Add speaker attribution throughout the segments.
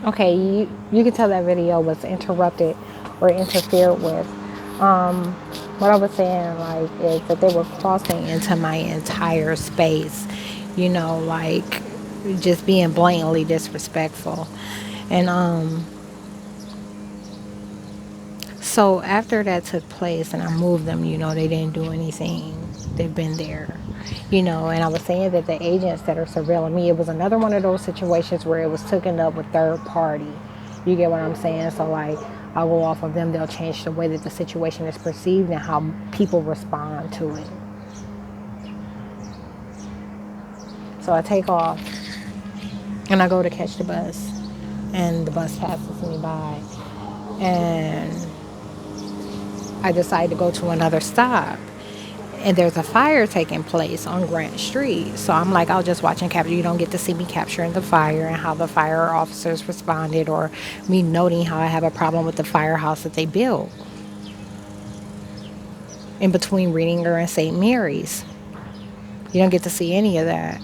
Speaker 1: Okay, you can tell that video was interrupted or interfered with. Um, what I was saying, like, is that they were crossing into my entire space, like just being blatantly disrespectful. And so after that took place and I moved them, they didn't do anything. They've been there, and I was saying that the agents that are surveilling me, it was another one of those situations where it was taken up with third party. You get what I'm saying? So, like, I'll go off of them. They'll change the way that the situation is perceived and how people respond to it. So I take off and I go to catch the bus, and the bus passes me by, and I decide to go to another stop. And there's a fire taking place on Grant Street. So I'm like, I'll just watch and capture. You don't get to see me capturing the fire and how the fire officers responded, or me noting how I have a problem with the firehouse that they built in between Reedinger and St. Mary's. You don't get to see any of that.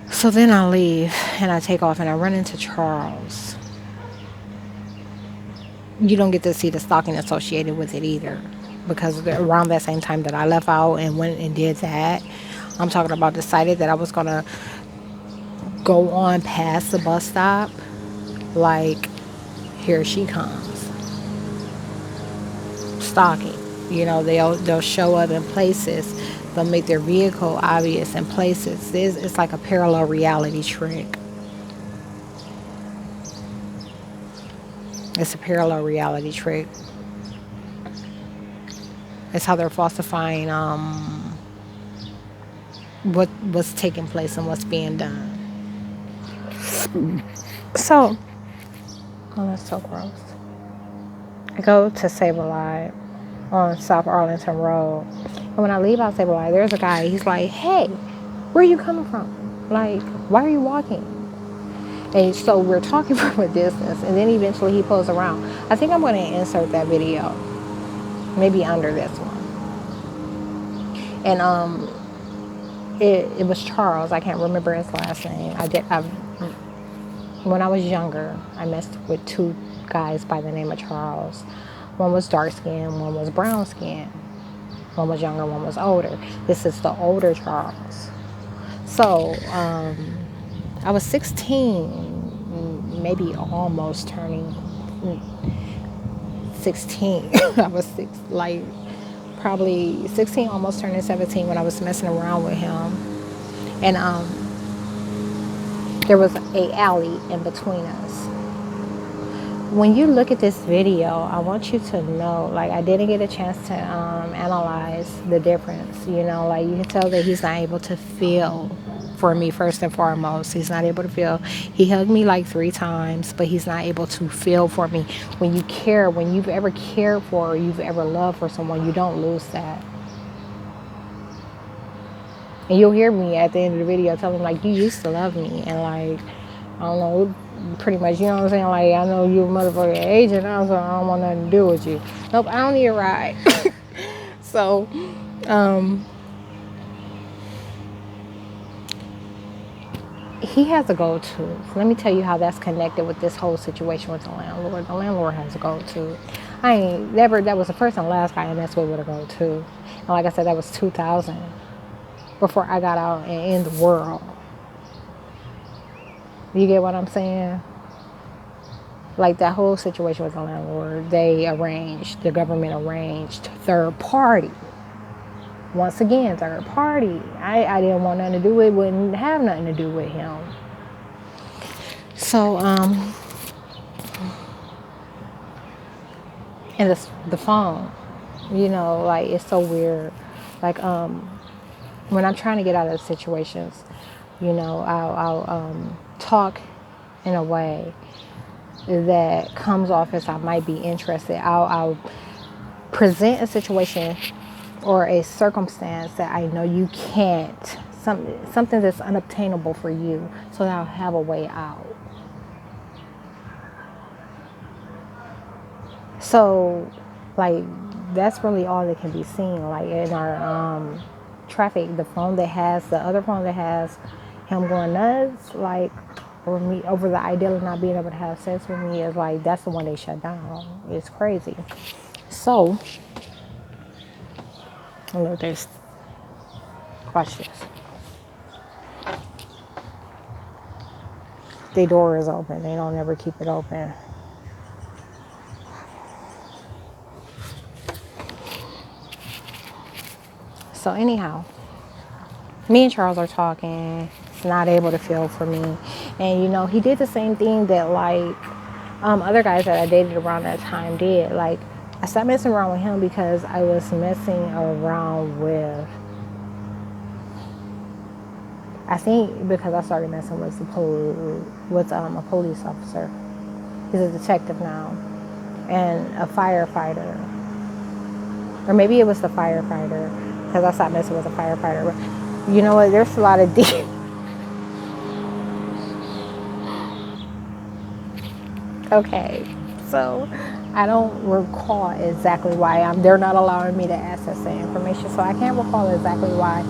Speaker 1: So then I leave and I take off and I run into Charles. You don't get to see the stalking associated with it either, because around that same time that I left out and went and did that, I'm talking about, decided that I was going to go on past the bus stop, like, here she comes, stalking. They'll show up in places, they'll make their vehicle obvious in places. It's like a parallel reality trick. It's a parallel reality trick. It's how they're falsifying what's taking place and what's being done. So, oh, that's so gross. I go to Save-A-Lot on South Arlington Road. And when I leave out Save-A-Lot, there's a guy. He's like, hey, where are you coming from? Like, why are you walking? And so we're talking from a distance. And then eventually he pulls around. I think I'm going to insert that video. Maybe under this one. And it was Charles. I can't remember his last name. When I was younger, I messed with two guys by the name of Charles. One was dark skinned, one was brown skinned. One was younger, one was older. This is the older Charles. So I was 16, maybe almost turning 16. I was probably 16, almost turning 17 when I was messing around with him. And there was a alley in between us. When you look at this video, I want you to know, like, I didn't get a chance to analyze the difference. Like, you can tell that he's not able to feel for me, first and foremost. He's not able to feel. He hugged me like 3 times, but he's not able to feel for me. When you've ever cared for or you've ever loved for someone, you don't lose that. And you'll hear me at the end of the video tell him, like, you used to love me. And, like, I don't know, pretty much, you know what I'm saying? Like, I know you're a motherfucking agent now, so I don't want nothing to do with you. Nope, I don't need a ride. So, he has a go-to. So let me tell you how that's connected with this whole situation with the landlord. The landlord has a go-to. That was the first and last guy I messed with a go-to. And like I said, that was 2000. Before I got out and in the world. You get what I'm saying? Like, that whole situation with the landlord, the government arranged third party. Once again, third party. I didn't want nothing to do with it, wouldn't have nothing to do with him. So, and the phone, like, it's so weird. Like, when I'm trying to get out of situations, I'll talk in a way that comes off as I might be interested. I'll present a situation or a circumstance that I know you can't, something that's unobtainable for you, so that I'll have a way out. So, like, that's really all that can be seen. Like, in our traffic, the other phone that has him going nuts, like, over the idea of not being able to have sex with me is like, that's the one they shut down. It's crazy. So, look, there's questions. The door is open. They don't ever keep it open. So anyhow, me and Charles are talking. He's not able to feel for me. And, you know, he did the same thing that, like, other guys that I dated around that time did. Like, I stopped messing around with him because I was messing around with, I think because I started messing with a police officer. He's a detective now. And a firefighter. Or maybe it was the firefighter, because I stopped messing with a firefighter. But you know what? There's a lot of deep. Okay, so I don't recall exactly why they're not allowing me to access that information. So I can't recall exactly why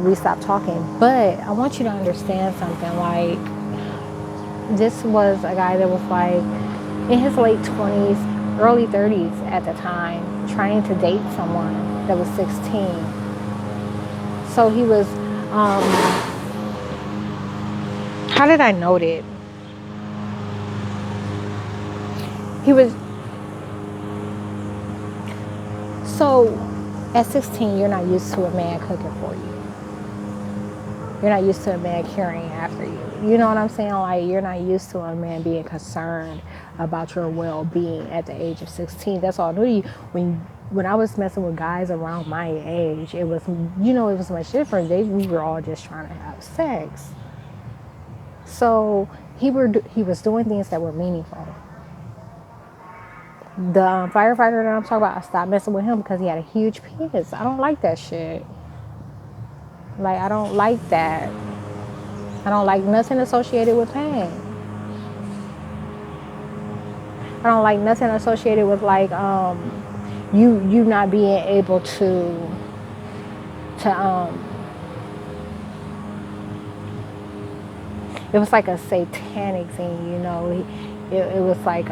Speaker 1: we stopped talking. But I want you to understand something. Like, this was a guy that was like in his late 20s, early 30s at the time, trying to date someone that was 16. So he was, how did I note it? He was, so at 16, you're not used to a man cooking for you. You're not used to a man carrying after you. You know what I'm saying? Like, you're not used to a man being concerned about your well-being at the age of 16. That's all new to you. When I was messing with guys around my age, it was, you know, it was much different. We were all just trying to have sex. So he was doing things that were meaningful. The firefighter that I'm talking about, I stopped messing with him because he had a huge penis. I don't like that shit. Like, I don't like that. I don't like nothing associated with pain. I don't like nothing associated with, like, you not being able to it was like a satanic thing, you know. It was like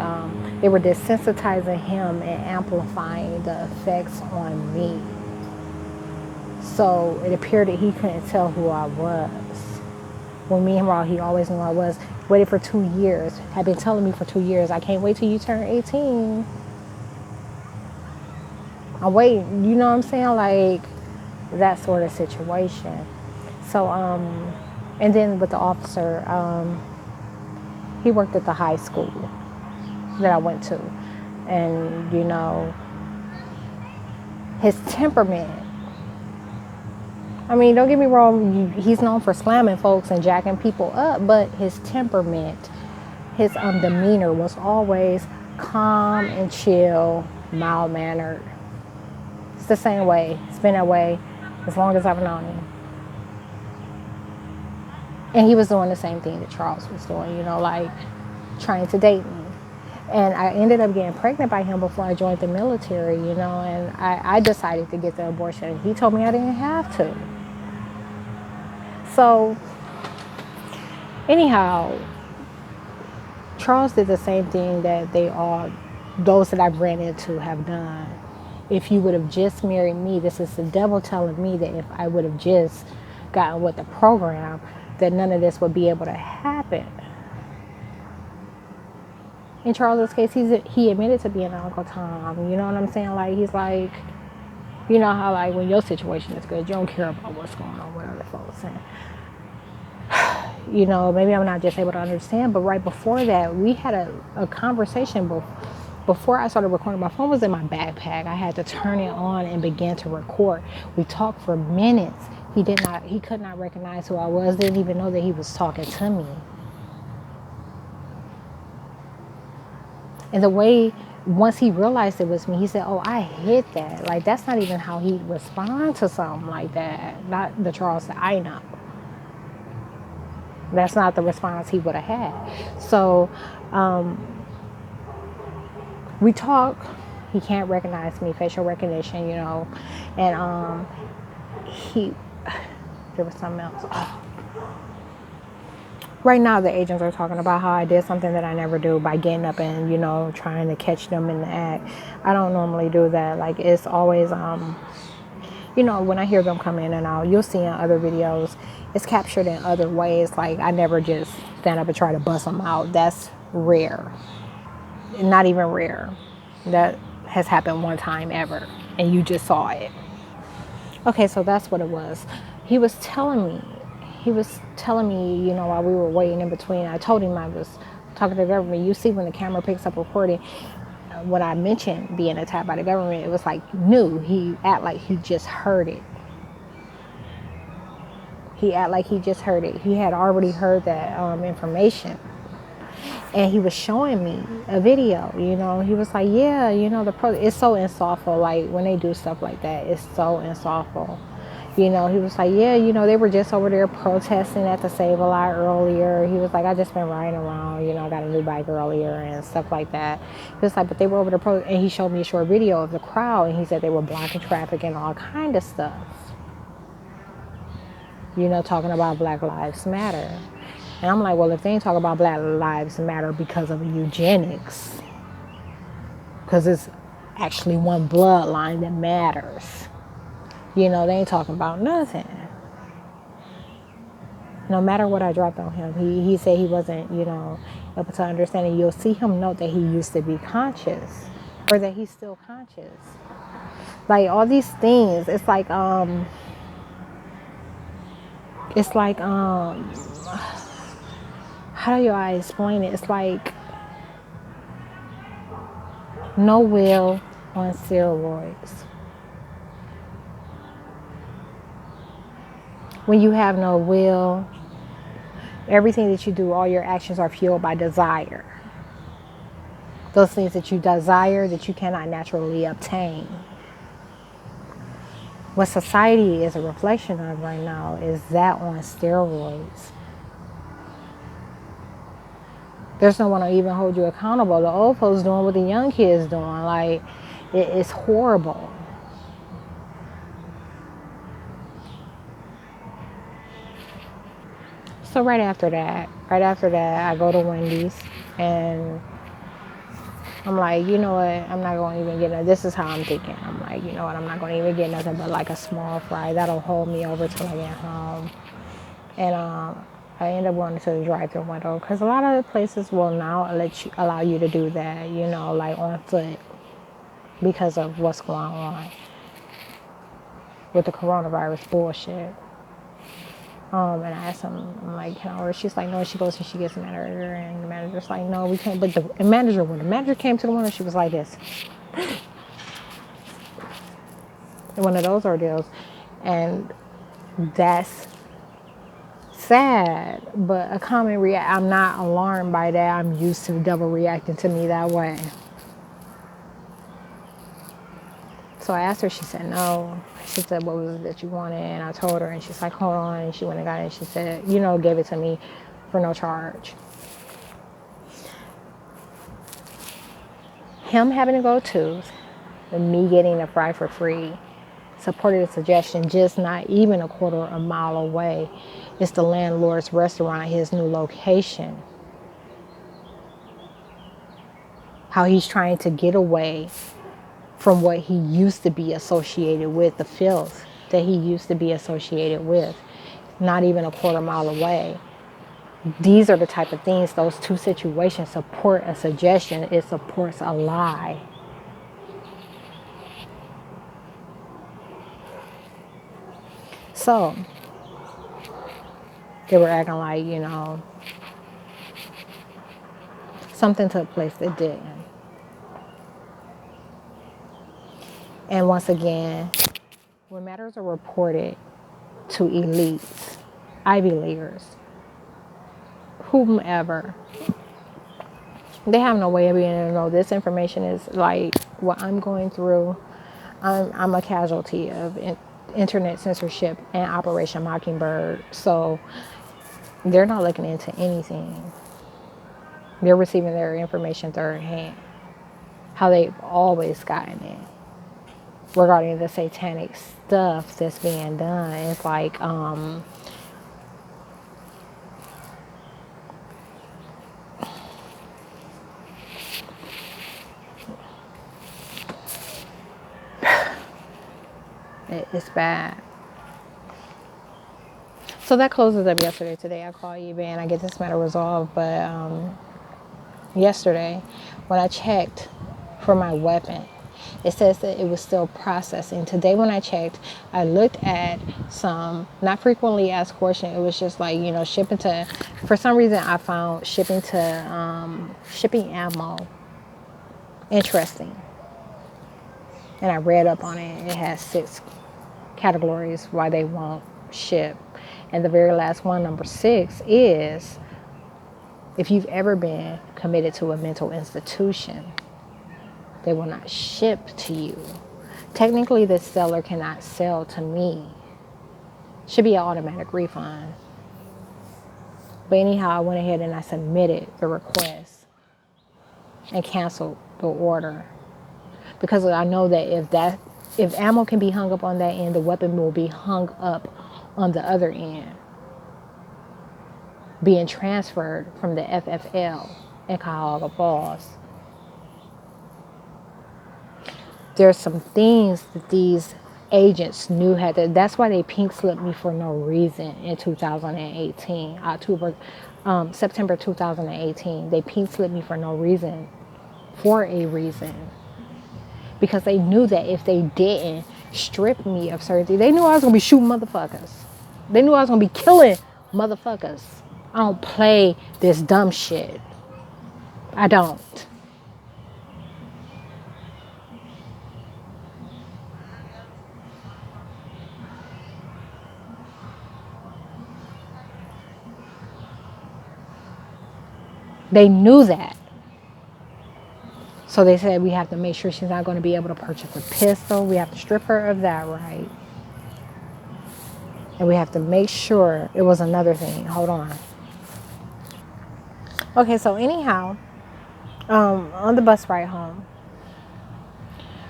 Speaker 1: they were desensitizing him and amplifying the effects on me. So it appeared that he couldn't tell who I was. When me and Raw, he always knew I was. Waited for 2 years. Had been telling me for 2 years, I can't wait till you turn 18. I'm waiting. You know what I'm saying? Like, that sort of situation. So, and then with the officer, he worked at the high school that I went to. And, you know, his temperament, I mean, don't get me wrong, he's known for slamming folks and jacking people up, but his temperament, his demeanor was always calm and chill, mild-mannered. It's the same way. It's been that way as long as I've known him. And he was doing the same thing that Charles was doing, you know, like trying to date me. And I ended up getting pregnant by him before I joined the military, you know, and I decided to get the abortion. He told me I didn't have to. So, anyhow, Charles did the same thing that those that I've ran into have done. If you would have just married me, this is the devil telling me that if I would have just gotten with the program, that none of this would be able to happen. In Charles' case, he admitted to being Uncle Tom. You know what I'm saying? Like, he's like, you know how, like, when your situation is good, you don't care about what's going on with other folks. And, you know, maybe I'm not just able to understand, but right before that, we had a conversation before I started recording. My phone was in my backpack. I had to turn it on and begin to record. We talked for minutes. He could not recognize who I was, didn't even know that he was talking to me. And the way, once he realized it was me, he said, oh, I hid that. Like, that's not even how he'd respond to something like that. Not the Charles that I know. That's not the response he would have had. So, we talk. He can't recognize me, facial recognition, you know. And there was something else. Oh. Right now, the agents are talking about how I did something that I never do by getting up and, trying to catch them in the act. I don't normally do that. Like, it's always, when I hear them come in and out, you'll see in other videos, it's captured in other ways. Like, I never just stand up and try to bust them out. That's rare. Not even rare. That has happened one time ever, and you just saw it. Okay, so that's what it was. He was telling me, while we were waiting in between, I told him I was talking to the government. You see when the camera picks up recording, when I mentioned being attacked by the government, it was like new. He act like he just heard it. He had already heard that information. And he was showing me a video, he was like, yeah, it's so insightful. Like when they do stuff like that, it's so insightful. He was like, yeah, they were just over there protesting at the Save-A-Lot earlier. He was like, I just been riding around, I got a new bike earlier and stuff like that. He was like, but they were over there and he showed me a short video of the crowd, and he said they were blocking traffic and all kind of stuff. Talking about Black Lives Matter. And I'm like, well, if they ain't talking about Black Lives Matter because of eugenics, because it's actually one bloodline that matters, they ain't talking about nothing. No matter what I dropped on him, he said he wasn't, able to understand it. You'll see him note that he used to be conscious, or that he's still conscious. Like all these things, it's like, how do I explain it? It's like no will on steroids. When you have no will, everything that you do, all your actions are fueled by desire. Those things that you desire that you cannot naturally obtain. What society is a reflection of right now is that on steroids. There's no one to even hold you accountable. The old folks doing what the young kids doing. Like, it's horrible. So right after that, I go to Wendy's and I'm like, you know what? I'm not going to even get nothing. This is how I'm thinking. I'm like, you know what? I'm not going to even get nothing but like a small fry. That'll hold me over till I get home. And I end up going to the drive-thru window because a lot of places will now allow you to do that, like on foot because of what's going on with the coronavirus bullshit. And I asked him, I'm like, can I order? She's like, no. She goes and she gets the manager, and the manager's like, no, we can't. But when the manager came to the window, she was like this. One of those ordeals. And that's sad, but a common I'm not alarmed by that. I'm used to the devil reacting to me that way. So I asked her, she said no. She said, what was it that you wanted? And I told her, and she's like, hold on. And she went and got it, and she said, gave it to me for no charge. Him having to go to, and me getting a fry for free, supported a suggestion just not even a quarter of a mile away. It's the landlord's restaurant at his new location. How he's trying to get away from what he used to be associated with, the filth that he used to be associated with, not even a quarter mile away. These are the type of things, those two situations support a suggestion. It supports a lie. So, they were acting like, something took place that didn't. And once again, when matters are reported to elites, Ivy Leaguers, whomever, they have no way of being able to know this information is like what I'm going through. I'm a casualty of internet censorship and Operation Mockingbird. So they're not looking into anything. They're receiving their information third hand, how they've always gotten it. regarding the satanic stuff that's being done. It's like, it's bad. So that closes up yesterday. Today I call you, man. I get this matter resolved, but yesterday when I checked for my weapon, it says that it was still processing. Today when I checked, I looked at some not frequently asked questions. It was just like, shipping to, for some reason I found shipping ammo interesting. And I read up on it. It has 6 categories why they won't ship. And the very last one, number 6, is if you've ever been committed to a mental institution, they will not ship to you. Technically, the seller cannot sell to me. Should be an automatic refund. But anyhow, I went ahead and I submitted the request and canceled the order. Because I know that if ammo can be hung up on that end, the weapon will be hung up on the other end, being transferred from the FFL in Cuyahoga Falls. There's some things that these agents knew that's why they pink slipped me for no reason in 2018, September 2018. They pink slipped me for no reason, for a reason. Because they knew that if they didn't strip me of certain things, they knew I was going to be shooting motherfuckers. They knew I was going to be killing motherfuckers. I don't play this dumb shit. I don't. They knew that. So they said we have to make sure she's not going to be able to purchase a pistol. We have to strip her of that right. And we have to make sure, it was another thing. Hold on. Okay, so anyhow, on the bus ride home,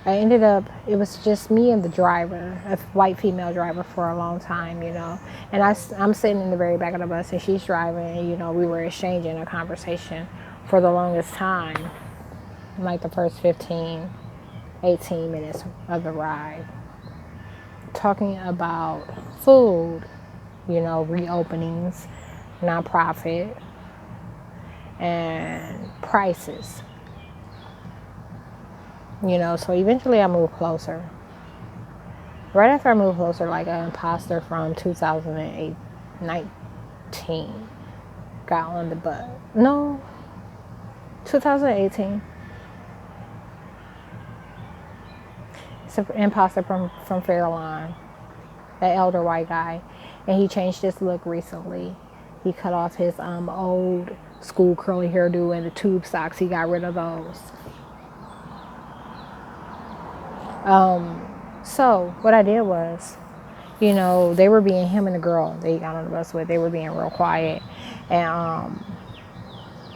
Speaker 1: I ended up, it was just me and the driver, a white female driver for a long time, And I'm sitting in the very back of the bus and she's driving and, we were exchanging a conversation for the longest time, like the first 15, 18 minutes of the ride. Talking about food, reopenings, nonprofit, and prices. So eventually I moved closer. Right after I moved closer, like an imposter from 2008, 19 got on the bus. No, 2018. It's an imposter from Fairlawn, an elder white guy. And he changed his look recently. He cut off his old school curly hairdo and the tube socks. He got rid of those. So what I did was, they were being, him and the girl they got on the bus with, they were being real quiet. And,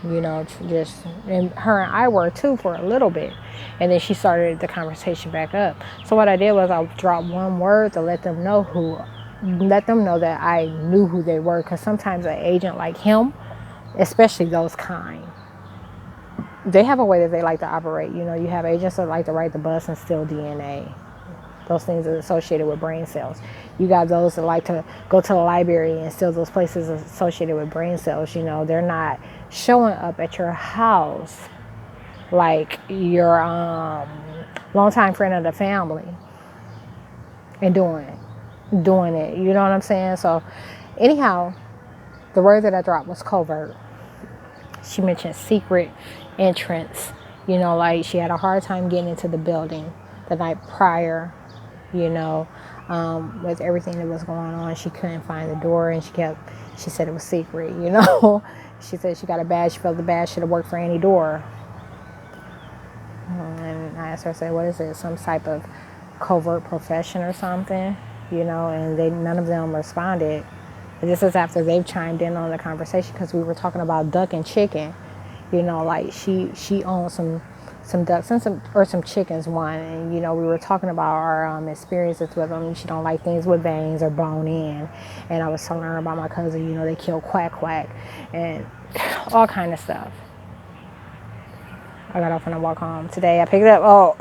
Speaker 1: and her and I were too for a little bit. And then she started the conversation back up. So what I did was I dropped one word to let them know that I knew who they were. Because sometimes an agent like him, especially those kind, they have a way that they like to operate. You have agents that like to ride the bus and steal DNA. Those things are associated with brain cells. You got those that like to go to the library and steal those places associated with brain cells. They're not showing up at your house like your longtime friend of the family and doing it. You know what I'm saying? So anyhow, the word that I dropped was covert. She mentioned secret entrance. Like she had a hard time getting into the building the night prior, with everything that was going on. She couldn't find the door and she said it was secret, She said she got a badge, she felt the badge should have worked for any door. And I asked her, I said, what is it? Some type of covert profession or something, and none of them responded. And this is after they've chimed in on the conversation because we were talking about duck and chicken. Like she owns some some ducks and some chickens one, and we were talking about our experiences with them. She don't like things with veins or bone in, and I was telling her about my cousin. They kill quack quack and all kind of stuff. I got off and I walk home today. I picked up. Oh,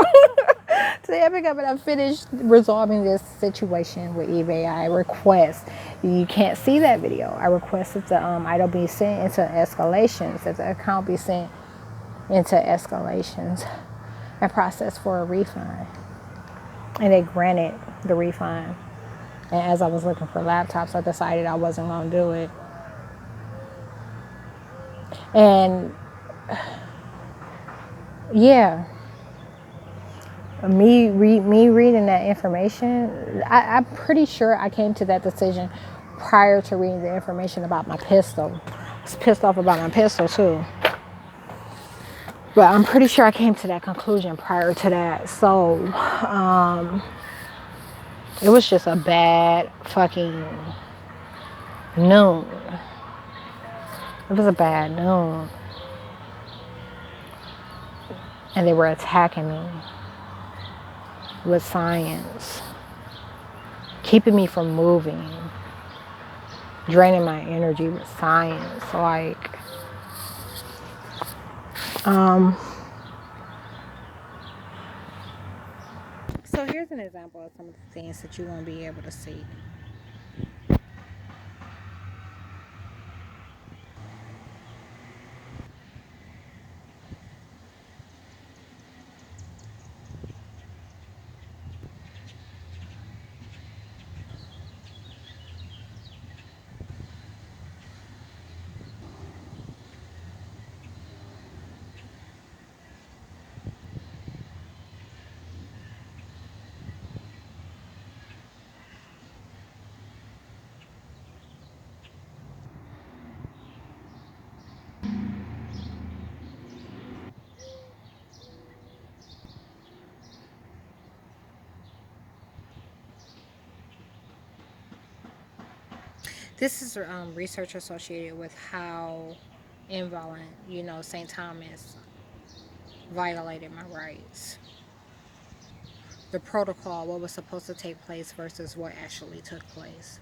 Speaker 1: today I picked up and I finished resolving this situation with eBay. I request, you can't see that video. I requested the item be sent into escalations, that the account be sent into escalations and processed for a refund. And they granted the refund. And as I was looking for laptops, I decided I wasn't going to do it. And yeah, me reading that information, I'm pretty sure I came to that decision prior to reading the information about my pistol. I was pissed off about my pistol too. But I'm pretty sure I came to that conclusion prior to that. So, it was just a bad fucking noon. It was a bad noon. And they were attacking me with science, keeping me from moving, draining my energy with science. Like, so here's an example of some of the things that you won't be able to see. This is research associated with how inviolate, St. Thomas violated my rights. The protocol, what was supposed to take place versus what actually took place.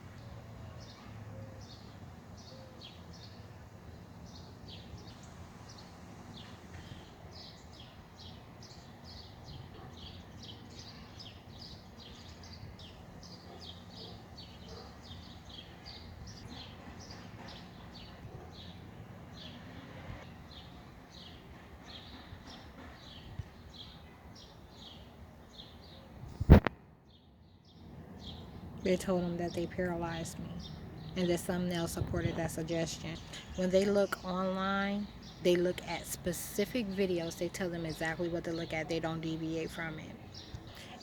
Speaker 1: They told them that they paralyzed me, and the thumbnail supported that suggestion. When they look online, they look at specific videos. They tell them exactly what to look at. They don't deviate from it.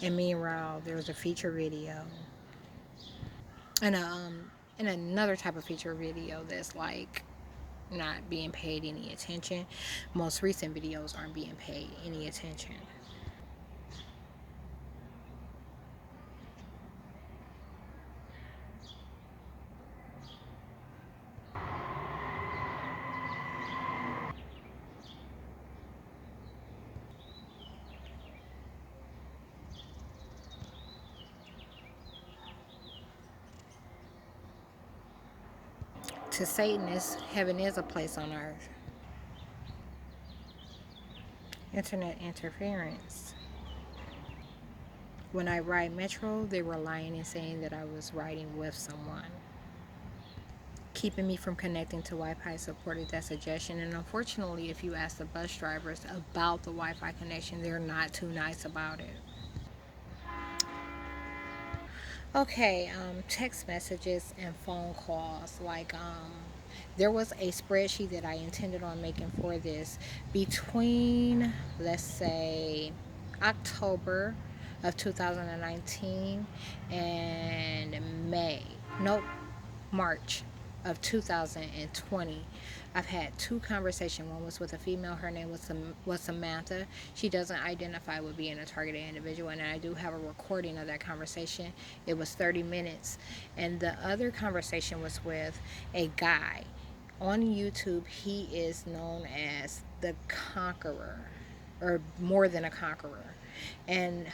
Speaker 1: And meanwhile, there's a feature video and another type of feature video that's like not being paid any attention. Most recent videos aren't being paid any attention. To Satanists, heaven is a place on earth. Internet interference. When I ride Metro, they were lying and saying that I was riding with someone, keeping me from connecting to Wi-Fi supported that suggestion. And unfortunately, if you ask the bus drivers about the Wi-Fi connection, they're not too nice about it. Okay, text messages and phone calls. Like, there was a spreadsheet that I intended on making for this between, let's say, October of 2019 and May. Nope, March of 2020. I've had two conversations. One was with a female. Her name was Samantha. She doesn't identify with being a targeted individual, and I do have a recording of that conversation. It was 30 minutes. And the other conversation was with a guy. On YouTube, he is known as the Conqueror. or more than a conqueror. And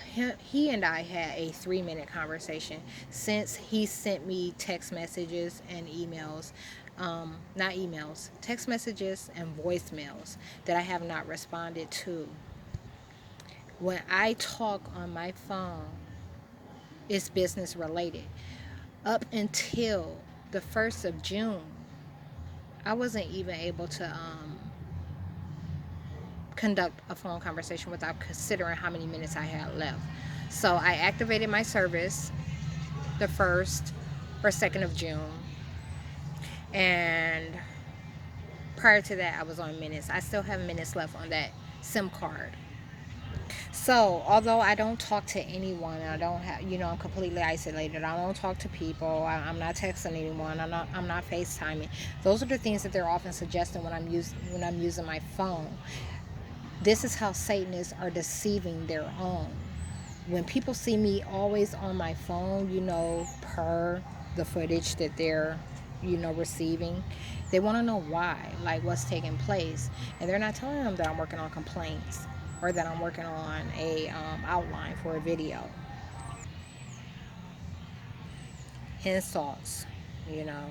Speaker 1: he and I had a 3 minute conversation since he sent me text messages and emails, not emails, text messages and voicemails that I have not responded to. When I talk on my phone, it's business related. Up until the 1st of June, I wasn't even able to conduct a phone conversation without considering how many minutes I had left. So I activated my service the 1st or 2nd of June. And prior to that, I was on minutes. I still have minutes left on that SIM card. So, although I don't talk to anyone, I don't have, I'm completely isolated. I don't talk to people. I'm not texting anyone. I'm not FaceTiming. Those are the things that they're often suggesting when I'm using my phone. This is how Satanists are deceiving their own. When people see me always on my phone, per the footage that they're, receiving, they want to know why, like what's taking place. And they're not telling them that I'm working on complaints or that I'm working on a outline for a video. Insults, you know.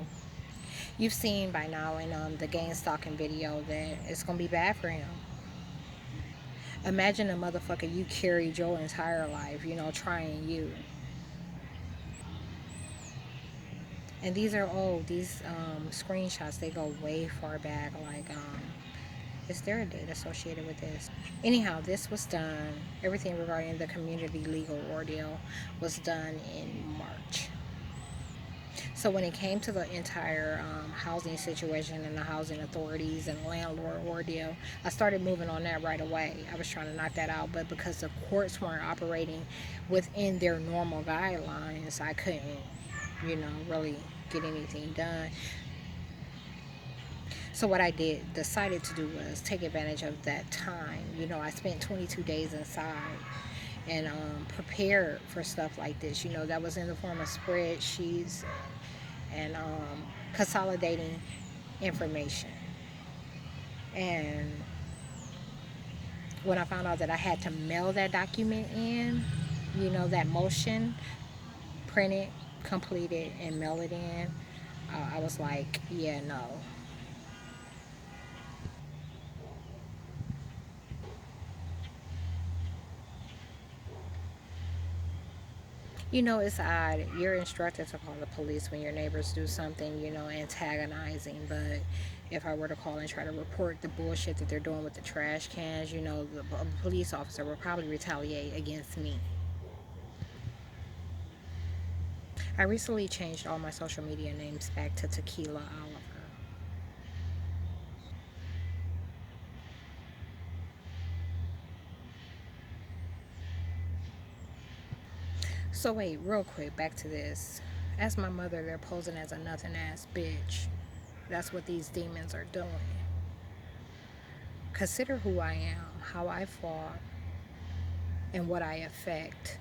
Speaker 1: You've seen by now in the gang stalking video that it's going to be bad for him. Imagine a motherfucker you carried your entire life, trying you. And these are old. These screenshots, they go way far back. Like, is there a date associated with this? Anyhow, this was done. Everything regarding the community legal ordeal was done in March. So when it came to the entire housing situation and the housing authorities and landlord ordeal, I started moving on that right away. I was trying to knock that out, but because the courts weren't operating within their normal guidelines, I couldn't, really get anything done. So what I decided to do was take advantage of that time. I spent 22 days inside and prepared for stuff like this. That was in the form of spreadsheets and consolidating information. And when I found out that I had to mail that document in, that motion, print it, complete it, and mail it in, I was like, yeah, no. It's odd. You're instructed to call the police when your neighbors do something, antagonizing. But if I were to call and try to report the bullshit that they're doing with the trash cans, the police officer will probably retaliate against me. I recently changed all my social media names back to Tequila Oliver. So, wait, real quick, back to this. As my mother, they're posing as a nothing ass bitch. That's what these demons are doing. Consider who I am, how I fought, and what I affect.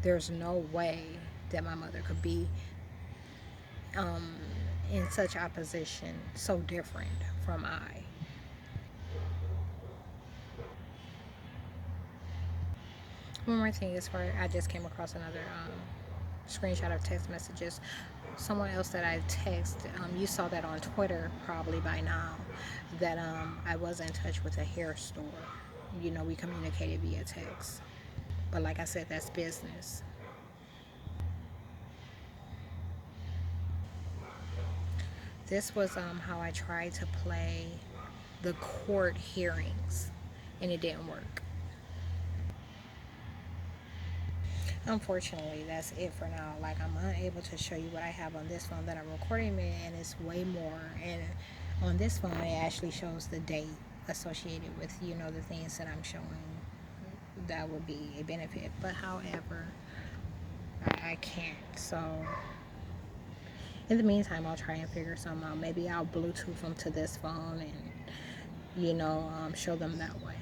Speaker 1: There's no way that my mother could be um, in such opposition, so different from I. One more thing, as far I just came across another screenshot of text messages. Someone else that I text, you saw that on Twitter probably by now, that I was in touch with a hair store. We communicated via text. But like I said, that's business. This was how I tried to play the court hearings, and it didn't work. Unfortunately, that's it for now. Like, I'm unable to show you what I have on this phone that I'm recording it, and it's way more. And on this phone, it actually shows the date associated with, the things that I'm showing. That would be a benefit. But however, I can't. So, in the meantime, I'll try and figure something out. Maybe I'll Bluetooth them to this phone and, show them that way.